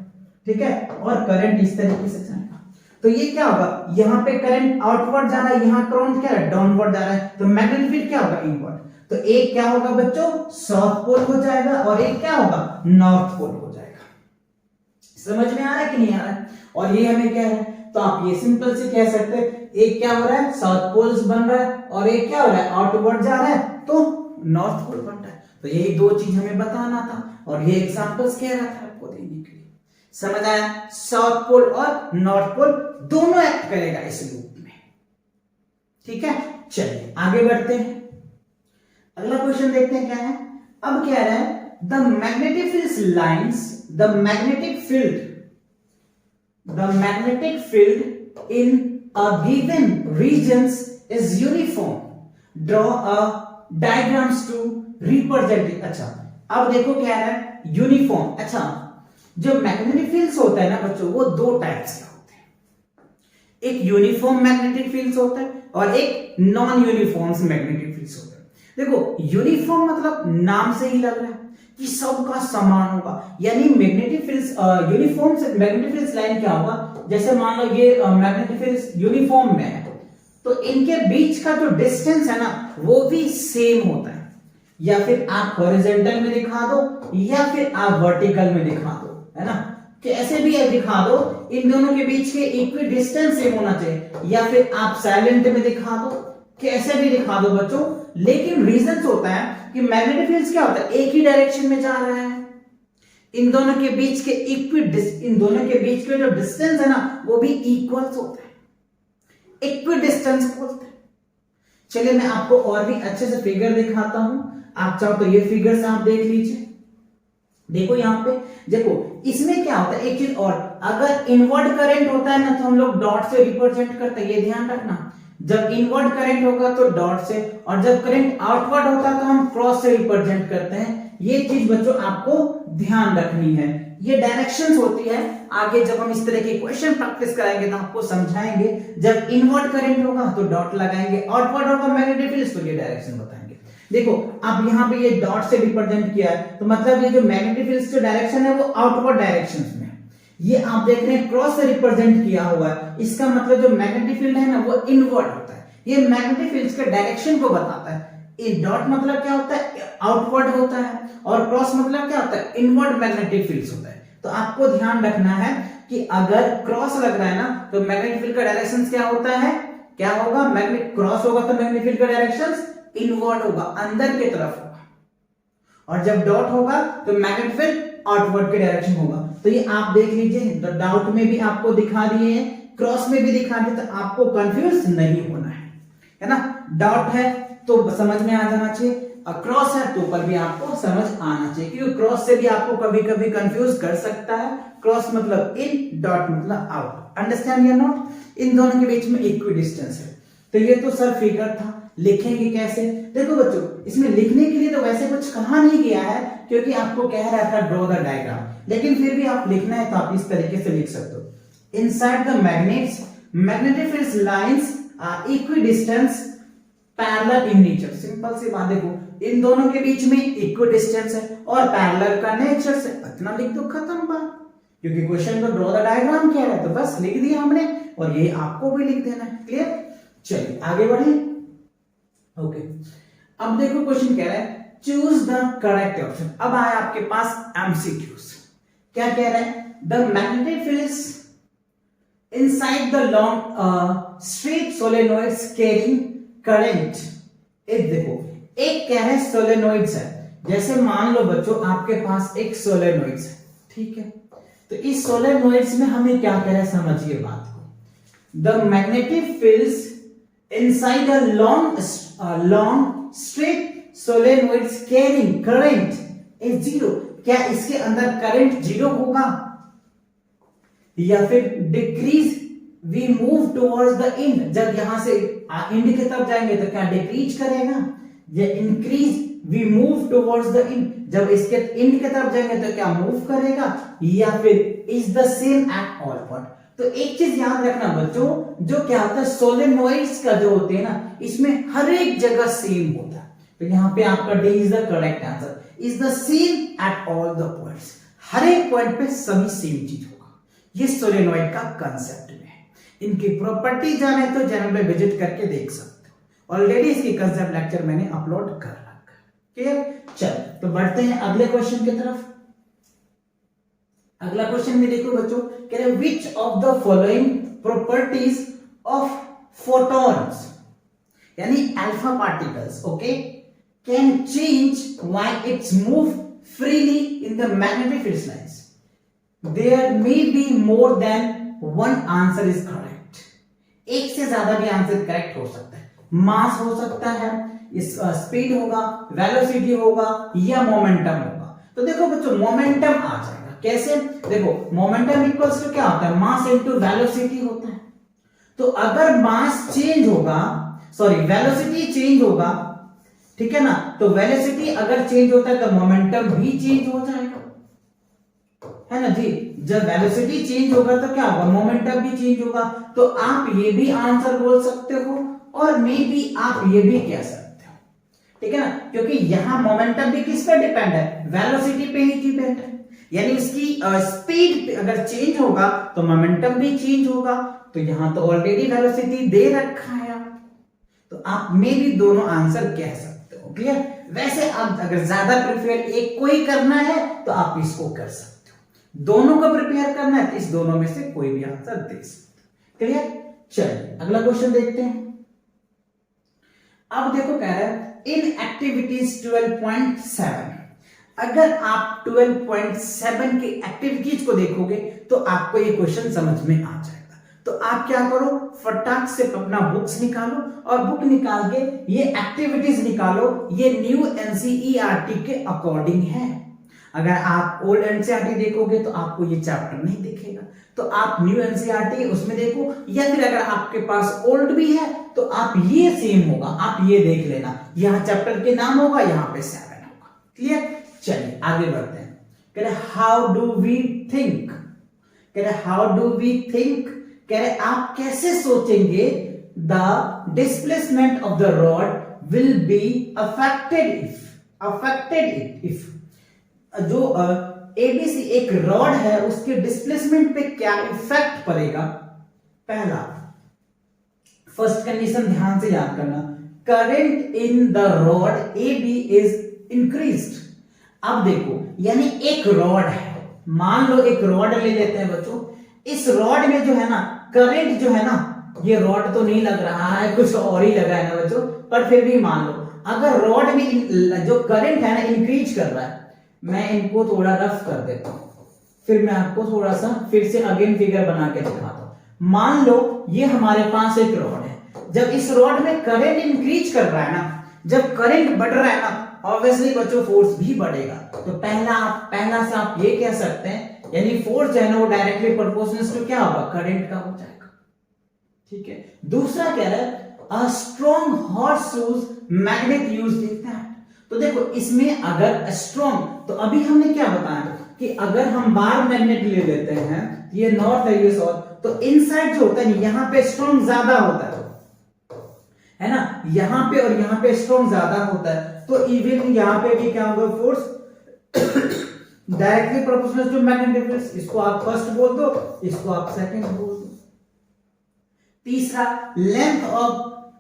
ठीक है, और करंट इस तरीके से जाएगा। तो ये क्या होगा, यहाँ पे करंट आउटवर्ड जा रहा है, यहाँ करंट क्या है, डाउनवर्ड जा रहा है, तो मैग्नेटिक फील्ड क्या होगा, इनवर्ड। तो एक क्या होगा बच्चों, साउथ पोल हो जाएगा, और एक क्या होगा, नॉर्थ पोल हो जाएगा। समझ में आ रहा है कि नहीं आ रहा है। और ये हमें क्या है, तो आप ये सिंपल से कह सकते हैं, एक क्या हो रहा है, साउथ पोल्स बन रहा है, और एक क्या हो रहा है, आउटवर्ड जा रहा है, तो नॉर्थ पोल बन रहा है। तो यही दो चीज हमें बताना था, और ये एग्जांपल्स कह रहा था आपको देने के लिए। समझ आया, साउथ पोल और नॉर्थ पोल दोनों एक्ट करेगा इस लूप में, ठीक है। चलिए आगे बढ़ते हैं, अगला क्वेश्चन देखते हैं क्या है। अब कह रहा है, the magnetic field lines, the magnetic field in a given regions is uniform. Draw a diagrams to represent it. अच्छा, अब देखो क्या है, यूनिफॉर्म। अच्छा, जो मैग्नेटिक फील्ड्स होता है ना बच्चों, वो दो टाइप्स के होते हैं, एक यूनिफॉर्म मैग्नेटिक फील्ड्स होता है और एक नॉन यूनिफॉर्म मैग्नेटिक फील्ड्स होते हैं। देखो यूनिफॉर्म मतलब नाम से ही लग रहा है कि सबका समान होगा, यानी मैग्नेटिक फील्ड यूनिफॉर्म से मैग्नेटिक फील्ड लाइन क्या होगा, जैसे मान लो ये मैग्नेटिक फील्ड यूनिफॉर्म में है तो इनके बीच का जो डिस्टेंस है ना वो भी सेम होता है, या फिर आप हॉरिजॉन्टल में दिखा दो या फिर आप वर्टिकल में दिखा दो, है ना, कैसे भी दिखा दो इन दोनों के बीच के इक्वी डिस्टेंस सेम होना चाहिए, या फिर आप साइलेंट में दिखा दो, कैसे भी दिखा दो बच्चों, लेकिन रीजन होता है कि मैग्नेटिक फील्ड क्या होता है, एक ही डायरेक्शन में जा रहा है, इन दोनों के बीच के इन दोनों के बीच के जो डिस्टेंस है ना वो भी इक्वल होता है, इक्वी डिस्टेंस बोलते हैं। चलिए मैं आपको और भी अच्छे से फिगर दिखाता हूं, आप चाहो तो ये फिगर से आप देख लीजिए। देखो यहाँ पे देखो इसमें क्या होता है, एक चीज और, अगर इनवर्ड करंट होता है ना तो हम लोग डॉट से रिप्रेजेंट करते हैं, ये ध्यान रखना, जब इनवर्ड करंट होगा तो डॉट से, और जब करंट आउटवर्ड होता है तो हम क्रॉस से रिप्रेजेंट करते हैं। ये चीज बच्चों आपको ध्यान रखनी है, ये डायरेक्शंस होती है। आगे जब हम इस तरह के क्वेश्चन प्रैक्टिस कराएंगे तो आपको समझाएंगे, जब इनवर्ड करंट होगा तो डॉट लगाएंगे, आउटवर्ड होगा मैग्नेटिक फील्ड तो ये डायरेक्शन बताएंगे। देखो अब यहाँ पे ये डॉट से रिप्रेजेंट किया है तो मतलब ये जो मैग्नेटिक फील्ड जो डायरेक्शन है वो आउटवर्ड डायरेक्शन में, ये आप देख रहे हैं क्रॉस से रिप्रेजेंट किया हुआ है, इसका मतलब जो मैग्नेटिक फील्ड है ना वो इनवर्ड होता है, ये मैग्नेटिक फील्ड के डायरेक्शन को बताता है। ये डॉट मतलब क्या होता है, आउटवर्ड होता है, और क्रॉस मतलब क्या होता है, इनवर्ड मैग्नेटिक फील्ड होता है। तो आपको ध्यान रखना है कि अगर क्रॉस लग रहा है ना तो मैग्नेटिक फील्ड का डायरेक्शन क्या होता है, क्या होगा, मैग्नेटिक क्रॉस होगा तो मैग्नेटिक फील्ड का डायरेक्शन इनवर्ड होगा, अंदर की तरफ होगा, और जब डॉट होगा तो मैग्नेटिक फील्ड आउटवर्ड के डायरेक्शन होगा। तो ये आप देख लीजिए, तो डाउट में भी आपको दिखा दिए हैं, क्रॉस में भी दिखा दिए, तो आपको कंफ्यूज नहीं होना है ना। डॉट है तो समझ में आ जाना चाहिए, क्रॉस है तो ऊपर भी आपको समझ आना चाहिए, क्योंकि क्रॉस से भी आपको कभी कभी कंफ्यूज कर सकता है। क्रॉस मतलब इन, डॉट मतलब आउट, अंडरस्टैंड या नॉट, इन दोनों के बीच में इक्वी डिस्टेंस है। तो ये तो सर फिगर था, लिखेंगे कैसे, देखो बच्चों इसमें लिखने के लिए तो वैसे कुछ कहा नहीं गया है क्योंकि आपको कह रहा था ड्रॉ द डायग्राम, लेकिन फिर भी आप लिखना है तो आप इस तरीके से लिख सकते हो। Inside the magnets magnetic field lines are equidistance parallel in nature, simple सी बात, देखो इन दोनों के बीच में इक्वी डिस्टेंस है और पैरेलल का नेचर से, इतना लिख दो खत्म बात, क्योंकि क्वेश्चन तो ड्रॉ द डायग्राम कह रहा है तो बस लिख दिया हमने, और ये आपको भी लिख देना है। क्लियर, चलिए आगे बढ़े। ओके अब देखो क्वेश्चन कह रहा है चूज द करेक्ट ऑप्शन। अब आया आपके पास एमसीक्यूज, क्या कह रहा है, the magnetic fields inside the long straight सोलेनोइड्स carrying current. एक देखो एक कह रहा है सोलेनोइड्स है, जैसे मान लो बच्चों आपके पास एक सोलेनोइड्स है, ठीक है, तो इस सोलेनोइड्स में हमें क्या कह रहा है, समझिए बात को, the magnetic fields inside a long straight solenoids carrying current is zero। क्या इसके अंदर करंट जीरो होगा, या फिर decrease we move towards the end, जब यहां से एंड की तरफ जाएंगे तो क्या डिक्रीज करेगा, या increase we move towards the end, जब इसके एंड की तरफ जाएंगे तो क्या मूव करेगा, या फिर is the same at all point. तो एक चीज याद रखना बच्चों, जो क्या होता है सोलेनोइड्स का जो होते हैं ना इसमें हर एक जगह सेम होता है, तो यहाँ पे आपका D is the correct answer, is the same at all the points, हर एक पॉइंट पे सभी सेम चीज होगा। ये सोलेनोइड का कंसेप्ट में है, इनकी प्रॉपर्टी जाने तो चैनल पे विजिट करके देख सकते हो, ऑलरेडी इसकी कंसेप्ट लेक्चर मैंने अपलोड कर रखा है। क्लियर, चल तो बढ़ते हैं अगले क्वेश्चन की तरफ। अगला क्वेश्चन में देखो बच्चों, कह रहे which of the following properties of photons, यानी alpha particles, okay, can change when it's move freely in the magnetic field lines. There may be more than one answer is correct, एक से ज्यादा भी आंसर करेक्ट हो सकता है, मास हो सकता है, स्पीड होगा, वेलोसिटी होगा, या मोमेंटम होगा। तो देखो बच्चों मोमेंटम आ जाएगा, कैसे, देखो मोमेंटम इक्वल्स टू क्या होता है, मास इनटू वेलोसिटी होता है। तो अगर मास चेंज होगा, सॉरी वेलोसिटी चेंज होगा, ठीक है ना, तो वेलोसिटी अगर चेंज होता है तो मोमेंटम भी चेंज हो जाएगा, है ना जी। जब वेलोसिटी चेंज होगा तो क्या होगा, मोमेंटम भी चेंज होगा। तो आप ये भी आंसर बोल सकते हो और मे बी आप ये भी कह सकते हो, ठीक है ना, क्योंकि यहां मोमेंटम भी किस पे डिपेंड है, वेलोसिटी पे ही डिपेंड है। यानी उसकी स्पीड अगर चेंज होगा तो मोमेंटम भी चेंज होगा। तो यहां तो ऑलरेडी वेलोसिटी दे रखा है, तो आप में भी दोनों आंसर कह सकते हो। क्लियर। वैसे आप अगर ज्यादा प्रिपेयर एक को ही करना है तो आप इसको कर सकते हो, दोनों को प्रिपेयर करना है तो इस दोनों में से कोई भी आंसर दे सकते हो। क्लियर। चलिए अगला क्वेश्चन देखते हैं। अब देखो कह रहा है इन एक्टिविटीज 12.7, अगर आप 12.7 की एक्टिविटीज को देखोगे तो आपको ये क्वेश्चन समझ में आ जाएगा। तो आप क्या करो, फटाक से अपना बुक्स निकालो और बुक निकाल के ये एक्टिविटीज निकालो। ये न्यू एनसीईआरटी के अकॉर्डिंग है। अगर आप ओल्ड एनसीईआरटी देखोगे तो आपको ये चैप्टर नहीं दिखेगा, तो आप न्यू एनसीईआरटी उसमें देखो, या फिर अगर आपके पास ओल्ड भी है तो आप ये सेम होगा, आप ये देख लेना, यहाँ चैप्टर के नाम होगा, यहाँ पे 7 होगा। क्लियर। चलिए आगे बढ़ते हैं। कह रहे हाउ डू वी थिंक, कह रहे हाउ डू वी थिंक, कह रहे आप कैसे सोचेंगे the displacement of the rod will be affected if जो एबीसी एक रॉड है उसके डिस्प्लेसमेंट पे क्या इफेक्ट पड़ेगा। पहला, फर्स्ट कंडीशन ध्यान से याद करना, current in the rod AB is increased. अब देखो यानी एक रॉड है, मान लो एक रॉड ले लेते हैं बच्चों, इस रॉड में जो है ना करंट जो है ना, ये रॉड तो नहीं लग रहा है, कुछ और ही लगा है ना बच्चों, पर फिर भी मान लो अगर रॉड में जो करंट है ना इंक्रीज कर रहा है, मैं इनको थोड़ा रफ कर देता हूं, फिर मैं आपको थोड़ा सा फिर से अगेन फिगर बना के दिखाता हूं। मान लो ये हमारे पास एक रॉड है, जब इस रॉड में करंट इंक्रीज कर रहा है ना, जब करंट बढ़ रहा है ना, ऑब्वियसली बच्चों फोर्स भी बढ़ेगा। तो पहला से आप ये कह सकते हैं, यानी फोर्स जो है ना वो डायरेक्टली प्रोपोर्शनल टू क्या होगा, करंट का हो जाएगा। ठीक है। दूसरा क्या है, a strong hot shoes magnet use in that. तो देखो इसमें अगर स्ट्रॉन्ग, तो अभी हमने क्या बताया कि अगर हम बार मैग्नेट ले लेते हैं, ये नॉर्थ है ये साउथ, तो इनसाइड जो होता है यहां पे स्ट्रॉन्ग ज्यादा होता है ना, यहां पे और यहां पे स्ट्रॉन्ग ज्यादा होता है, तो इवन यहां पे भी क्या होगा, force directly proportional to magnetic field. इसको आप फर्स्ट बोल दो, इसको आप सेकंड बोल दो। तीसरा, length of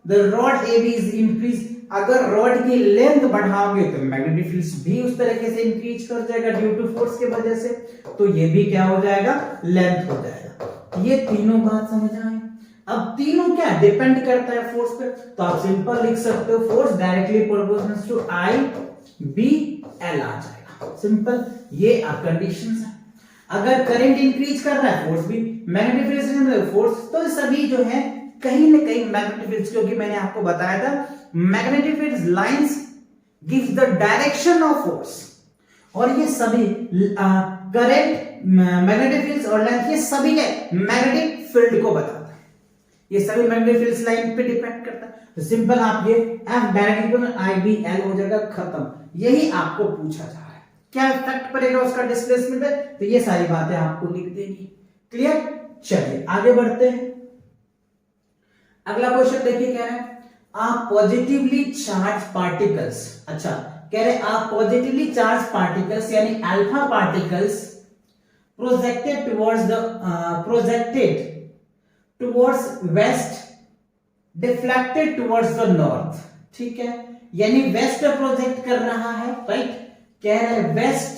the rod AB is increase. अगर रॉड की लेंथ बढ़ाओगे तो मैग्नेटिक फील्ड भी उस तरीके से इंक्रीज कर जाएगा ड्यू टू फोर्स के वजह से, तो ये भी क्या हो जाएगा, लेंथ हो जाएगा। ये तीनों बात समझ आए। अब तीनों क्या डिपेंड करता है फोर्स पे, तो आप सिंपल लिख सकते हो force directly proportional to I B L आ जाएगा। सिंपल, ये कंडीशंस है। अगर करंट इंक्रीज कर रहा है फोर्स भी, मैग्नेटिक फील्ड से फोर्स, तो सभी जो है कहीं ना कहीं मैग्नेटिक फील्ड, क्योंकि मैंने आपको बताया था magnetic field lines gives the direction of force, और ये सभी करंट मैग्नेटिक फील्ड और लेंथ ये सभी मैग्नेटिक फील्ड को बताता है, ये सभी मैग्नेटिक फील्ड लाइन पे डिपेंड करता है। तो सिंपल आप ये F directly I B L हो जाएगा, खत्म। यही आपको पूछा जा रहा है, क्या इफेक्ट पड़ेगा उसका डिस्प्लेसमेंट पे, तो ये सारी बातें आपको लिख देनी। क्लियर। चलिए आगे बढ़ते हैं। अगला क्वेश्चन देखिए, कह रहे हैं आप पॉजिटिवली चार्ज पार्टिकल्स, अच्छा कह रहे आप पॉजिटिवली चार्ज पार्टिकल्स यानी alpha particles projected towards waste, deflected towards the north. ठीक है, यानी वेस्ट प्रोजेक्ट कर रहा है, राइट। कह रहे west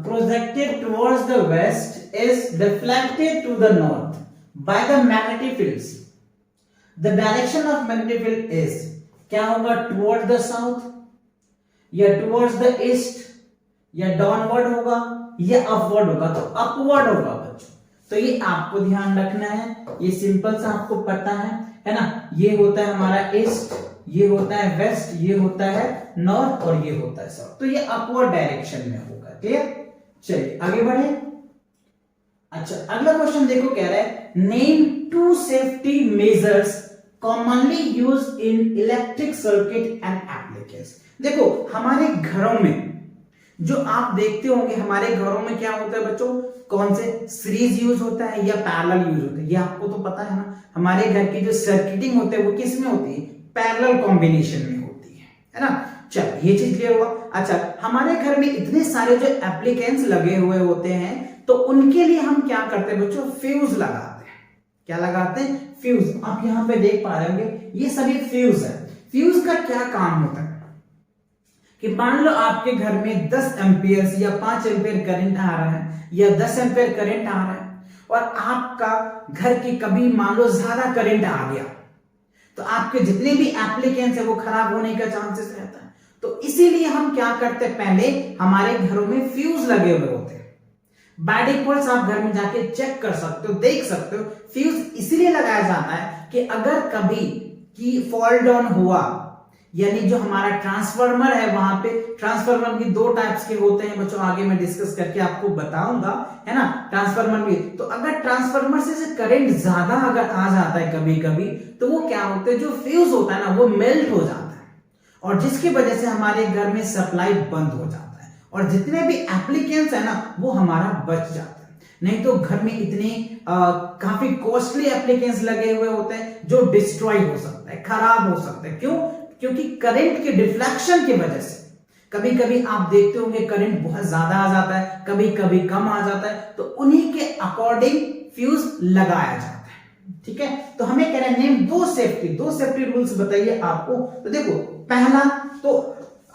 projected towards the west is deflected to the north by the magnetic fields. The direction of magnetic field is क्या होगा, टुवर्ड द साउथ या टुवर्ड्स द ईस्ट या डाउनवर्ड होगा या अपवर्ड होगा, तो अपवर्ड होगा बच्चों। तो ये आपको ध्यान रखना है, ये सिंपल सा आपको पता है ना। ये होता है हमारा ईस्ट, ये होता है वेस्ट, ये होता है नॉर्थ और ये होता है साउथ, तो ये अपवर्ड डायरेक्शन में होगा। क्लियर। चलिए आगे बढ़े। अच्छा अगला क्वेश्चन देखो, कह रहा है name two safety measures commonly used in electric circuit and application. देखो हमारे घरों में जो आप देखते होंगे, हमारे घरों में क्या होता है बच्चों, कौन से सीरीज यूज होता है या पैरेलल यूज होता है, ये आपको तो पता है ना। हमारे घर की जो सर्किटिंग होती है वो किस में होती है, पैरेलल कॉम्बिनेशन में होती है। है ना। चल ये चीज क्लियर हुआ। अच्छा, हमारे घर में इतने सारे जो एप्लीकेंस लगे हुए होते हैं तो उनके लिए हम क्या करते हैं बच्चों, फ्यूज लगाते हैं। क्या लगाते हैं? फ्यूज। आप यहां पे देख पा रहे होंगे ये सभी फ्यूज है। फ्यूज का क्या काम होता है कि मान लो आपके घर में 10 एम्पियर या 5 एम्पियर करंट आ रहा है या 10 एम्पियर करंट आ रहा है और आपका घर की कभी मान लो ज्यादा करंट आ गया तो आपके जितने भी एप्लीकेंस है वो खराब होने का चांसेस रहता है। तो इसीलिए हम क्या करते हैं, पहले हमारे घरों में फ्यूज लगे हुए होते हैं। बाय डिफॉल्ट आप घर में जाके चेक कर सकते हो, देख सकते हो। फ्यूज इसलिए लगाया जाता है कि अगर कभी की फॉल डाउन हुआ, यानी जो हमारा ट्रांसफार्मर है वहां पे, ट्रांसफार्मर भी 2 टाइप्स के होते हैं बच्चों, आगे मैं डिस्कस करके आपको बताऊंगा, है ना। ट्रांसफार्मर भी, तो अगर ट्रांसफार्मर से करंट ज्यादा अगर आ जाता है कभी कभी तो वो क्या होता है, जो फ्यूज होता है ना वो मेल्ट हो जाता है और जिसकी वजह से हमारे घर में सप्लाई बंद हो जाता है और जितने भी एप्लीकेंस है ना वो हमारा बच जाता है। नहीं तो घर में इतने काफी कॉस्टली एप्लीकेंस लगे हुए होते हैं जो डिस्ट्रॉय हो सकता है, खराब हो सकता है। क्यों? क्योंकि करंट के डिफ्लेक्शन की वजह से कभी कभी आप देखते होंगे करंट बहुत ज्यादा आ जाता है, कभी कभी कम आ जाता है, तो उन्हीं के अकॉर्डिंग फ्यूज लगाया जाता है। ठीक है, तो हमें कह रहे हैं नेम 2 सेफ्टी रूल्स बताइए आपको। तो देखो, पहला तो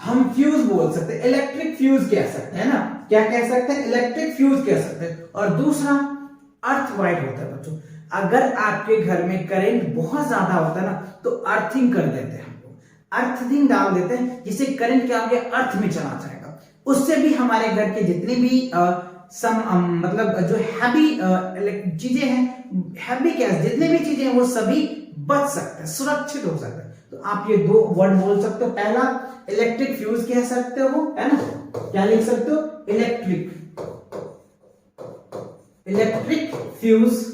हम फ्यूज बोल सकते हैं, इलेक्ट्रिक फ्यूज कह सकते हैं ना। क्या कह सकते हैं? इलेक्ट्रिक फ्यूज कह सकते हैं। और दूसरा अर्थ वाइट होता है बच्चों। अगर आपके घर में करंट बहुत ज्यादा होता है ना तो अर्थिंग कर देते हैं, अर्थिंग डाल देते हैं जिससे करंट क्या हो गया, अर्थ में चला जाएगा। उससे भी हमारे घर के जितने भी मतलब जो हैवी चीजें हैं, हैवी गैस जितने भी चीजें हैं वो सभी बच सकते हैं, सुरक्षित हो सकते हैं। तो आप ये 2 वर्ड बोल सकते हो। पहला इलेक्ट्रिक फ्यूज कह सकते हो, है ना। क्या लिख सकते हो? Electric fuse.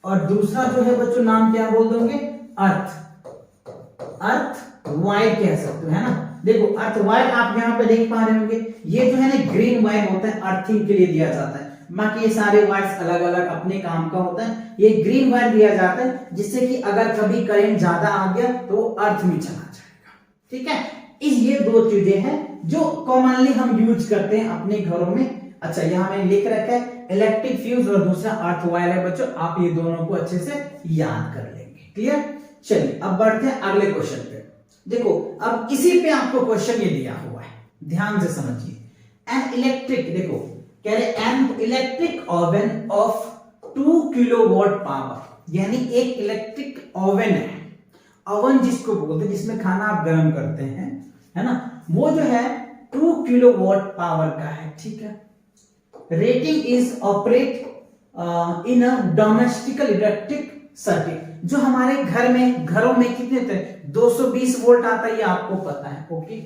और दूसरा जो है बच्चों नाम क्या बोल दोगे? अर्थ वायर कह सकते हो, है ना। देखो अर्थ वायर आप यहां पे देख पा रहे होंगे, ये जो है ना ग्रीन वायर होता है, अर्थिंग के लिए दिया जाता है। बाकी ये सारे वायर्स अलग अलग अपने काम का होता है। ये ग्रीन वायर दिया जाता है जिससे कि अगर कभी करंट ज्यादा आ गया तो वो अर्थ में चला जाएगा। ठीक है, ये 2 चीजें हैं जो कॉमनली हम यूज करते हैं अपने घरों में। अच्छा, यहां मैंने लिख रखा है इलेक्ट्रिक फ्यूज और दूसरा अर्थ वायर है बच्चों। आप ये दोनों को अच्छे से याद कर लेंगे। क्लियर? चलिए अब बढ़ते हैं अगले क्वेश्चन पे। देखो अब इसी पे आपको क्वेश्चन ये दिया हुआ है, ध्यान से समझिए। एन इलेक्ट्रिक, देखो कह रहे an electric oven of 2 kilowatt power, यानी एक इलेक्ट्रिक ओवन है, ओवन जिसको बोलते हैं जिसमें खाना आप गर्म करते हैं, है ना, वो जो है 2 किलोवाट पावर का है। ठीक है, rating is operate in a domestic electric circuit. जो हमारे घरों में कितने थे, 220 वोल्ट आता है, ये आपको पता है। Okay,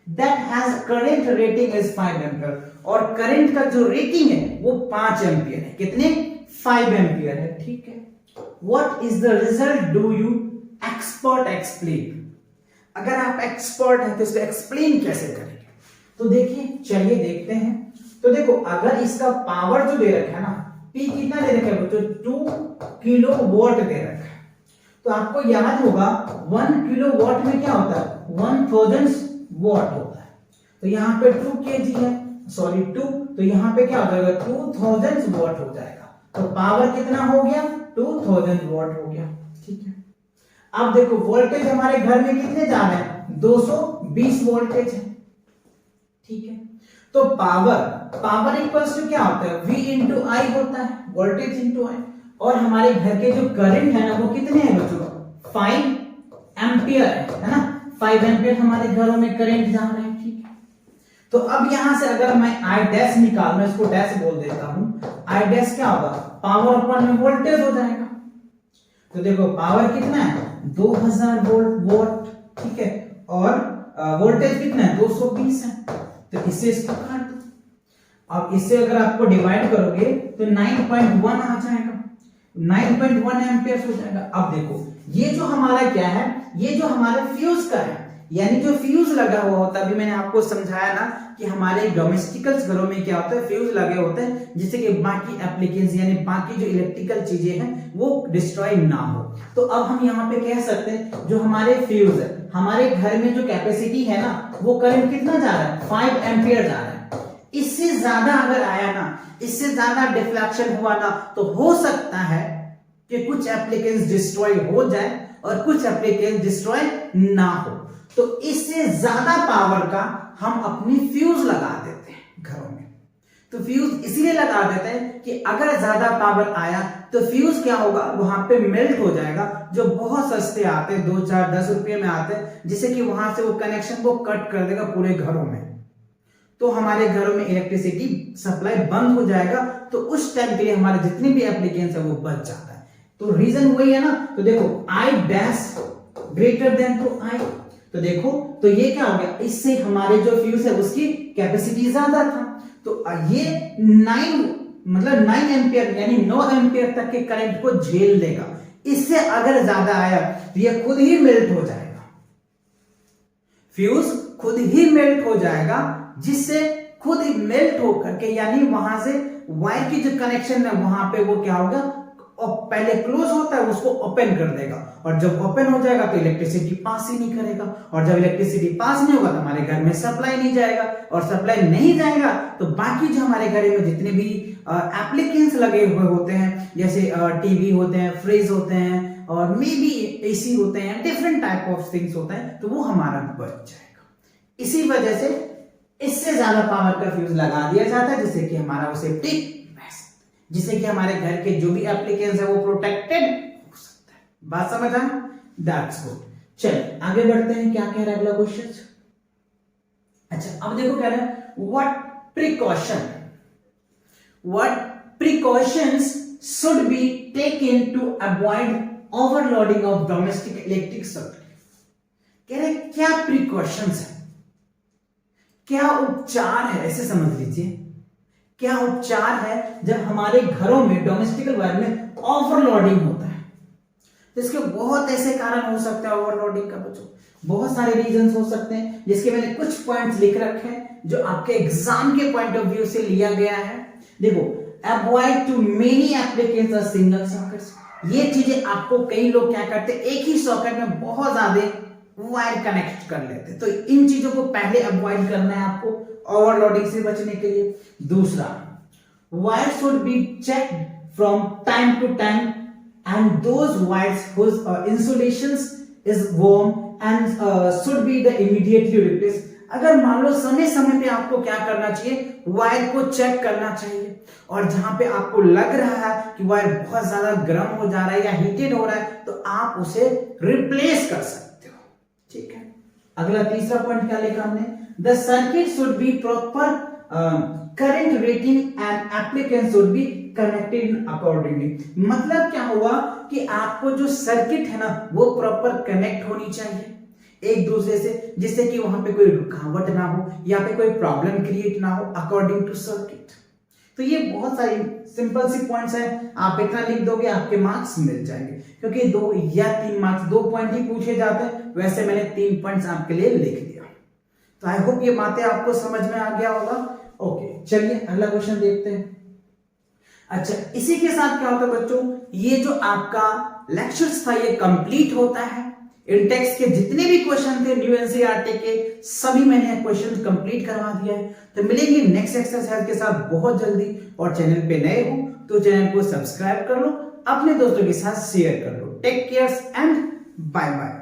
that has current rating is 5 ampere, और करंट का जो रेटिंग है वो 5 एम्पियर है। कितने? 5 एम्पियर है। ठीक है, what is the result, do you expert explain. अगर आप एक्सपर्ट हैं तो इसको एक्सप्लेन कैसे करेंगे? तो देखिए, चलिए देखते हैं। तो देखो अगर इसका पावर जो दे रखा है ना, P कितना दे रखा है बच्चों? 2 किलो वॉट दे रखा है। तो आपको याद होगा 1 किलो वॉट में क्या होता है? 1000 वॉट होता है। तो यहाँ पे 2 kg है, सॉरी 2, तो यहाँ पे क्या हो जाएगा? 2000 वॉट हो जाएगा। तो पावर कितना हो गया? 2000 वॉट हो गया। ठीक है, अब देखो वोल्टेज हमारे घर में कितने जा रहे हैं? 220 वोल्टेज है। ठीक है, तो पावर इक्वल्स टू क्या होता है? V इंटू आई होता है, वोल्टेज इंटू आई। और हमारे घर के जो करंट है ना वो कितने हैं बच्चों? 5 एम्पियर है ना। 5 एम्पियर हमारे घरों में करंट जा रहे हैं। ठीक है, तो अब यहां से अगर मैं आई डैश निकाल, मैं इसको डैश बोल देता हूं, आई डैश क्या होगा? पावर अपन में वोल्टेज हो जाएगा। तो देखो पावर कितना है? 2000 वोल्ट। ठीक है, और वोल्टेज कितना है? 220 है। तो इससे इसको काट दो। अब इससे अगर आपको डिवाइड करोगे तो 9.1 आ जाएगा, 9.1 एम्पियर हो जाएगा। अब देखो ये जो हमारा क्या है, ये जो हमारे फ्यूज का है, यानी जो फ्यूज लगा हुआ होता है, अभी मैंने आपको समझाया ना कि हमारे डोमेस्टिकल्स घरों में क्या होता है, फ्यूज लगे होते हैं जिससे कि बाकी एप्लीकेंस यानी बाकी जो इलेक्ट्रिकल चीजें हैं वो डिस्ट्रॉय ना हो। तो अब हम यहाँ पे कह सकते हैं जो हमारे फ्यूज है, हमारे घर में जो कैपेसिटी है ना, वो करंट कितना जा रहा है, 5 एम्पियर जा रहा है। इससे ज्यादा अगर आया ना, इससे ज्यादा डिफ्लेक्शन हुआ ना, तो हो सकता है कि कुछ एप्लीकेंस डिस्ट्रॉय हो जाए और कुछ एप्लीकेंस डिस्ट्रॉय ना हो। तो इससे ज्यादा पावर का हम अपनी फ्यूज लगा देते हैं घरों में। तो फ्यूज इसलिए लगा देते हैं कि अगर ज्यादा पावर आया तो फ्यूज क्या होगा, वहां पे मेल्ट हो जाएगा, जो बहुत सस्ते आते हैं, 2, 4, 10 रुपए में आते हैं, जिससे कि वहां से वो कनेक्शन को कट कर देगा पूरे घरों में। तो हमारे घरों में इलेक्ट्रिसिटी सप्लाई बंद हो जाएगा। तो उस टाइम के लिए हमारे जितने भी एप्लीकेंस है वो बच जाता है। तो रीजन वही है ना। तो देखो I dash greater than two I, तो देखो तो ये क्या हो गया, इससे हमारे जो फ्यूज है उसकी कैपेसिटी ज्यादा था। तो ये 9 एम्पियर यानी 9 एम्पियर तक के करंट को झेल लेगा। इससे अगर ज्यादा आया तो ये खुद ही मेल्ट हो जाएगा, फ्यूज खुद ही मेल्ट हो जाएगा, जिससे खुद ही मेल्ट होकर के यानी वहां से वायर की जो कनेक्शन है वहां पे वो क्या होगा, और पहले क्लोज होता है उसको ओपन कर देगा, और जब ओपन हो जाएगा तो इलेक्ट्रिसिटी पास ही नहीं करेगा, और जब इलेक्ट्रिसिटी पास नहीं होगा तो हमारे घर में सप्लाई नहीं जाएगा, और सप्लाई नहीं जाएगा तो बाकी जो हमारे घर में जितने भी एप्लीकेंस लगे हुए होते हैं, जैसे टीवी होते हैं, फ्रिज होते हैं, और मे बी एसी होते हैं, डिफरेंट टाइप ऑफ थिंग्स होते हैं, तो वो हमारा बच जाएगा। इसी वजह से इससे ज्यादा पावर का फ्यूज लगा दिया जाता है, जिससे कि हमारा वो सेफ्टी, जिससे कि हमारे घर के जो भी एप्लीकेंस है वो प्रोटेक्टेड हो सकता है। बात समझ आए? That's good. चलिए आगे बढ़ते हैं, क्या कह रहा है अगला क्वेश्चन। अच्छा अब देखो कह रहा है what precautions should be taken to avoid overloading of domestic electric circuit. कह रहे क्या प्रिकॉशंस है, क्या उपचार है, ऐसे समझ लीजिए, क्या उपचार है जब हमारे घरों में डोमेस्टिकल वायर में ओवरलोडिंग होता है। तो इसके बहुत ऐसे कारण हो सकते हैं ओवरलोडिंग का, बच्चों बहुत सारे रीजंस हो सकते हैं, जिसके मैंने कुछ पॉइंट्स लिख रखे हैं जो आपके एग्जाम के पॉइंट ऑफ व्यू से लिया गया है। देखो अवॉइड टू मेनी एप्लीकेंस और सिंगल सॉकेट्स, ये चीजें आपको कई लोग क्या करते हैं, एक ही सॉकेट में बहुत ज्यादा वायर कनेक्ट कर लेते हैं। तो इन चीजों को पहले अवॉइड करना है आपको ओवरलोडिंग से बचने के लिए। दूसरा, wire should be checked from time to time and those wires whose insulations is warm and should be the immediately replace. अगर मान लो समय समय पे आपको क्या करना चाहिए, वायर को चेक करना चाहिए, और जहां पे आपको लग रहा है कि वायर बहुत ज्यादा गर्म हो जा रहा है या हीटेड हो रहा है तो आप उसे रिप्लेस कर सकते हो। ठीक है। अगला तीसरा पॉइंट क्या लिखा हमने, the circuit should be proper current rating and appliances should be connected accordingly. मतलब क्या हुआ कि आपको जो सर्किट है ना वो प्रॉपर कनेक्ट होनी चाहिए एक दूसरे से, जिससे कि वहां पे कोई रुकावट ना हो या पे कोई प्रॉब्लम क्रिएट ना हो अकॉर्डिंग टू सर्किट। तो ये बहुत सारी सिंपल सी पॉइंट्स हैं, आप इतना लिख दोगे आपके मार्क्स मिल जाएंगे, क्योंकि 2 या 3 मार्क्स 2 पॉइंट ही पूछे जाते हैं, वैसे मैंने 3 पॉइंट्स आपके लिए लिख दिया। तो आई होप ये बातें आपको समझ में आ गया होगा। ओके चलिए अगला क्वेश्चन देखते हैं। अच्छा इसी के साथ क्या होता है बच्चों, ये जो आपका लेक्चर्स था ये कंप्लीट होता है। इंटेक्स के जितने भी क्वेश्चन थे न्यू एनसीईआरटी के सभी मैंने क्वेश्चन कंप्लीट करवा दिया है। तो मिलेंगे नेक्स्ट एक्सरसाइज के साथ बहुत जल्दी, और चैनल पे नए हो तो चैनल को सब्सक्राइब कर लो, अपने दोस्तों के साथ शेयर कर लो। Take care and bye bye.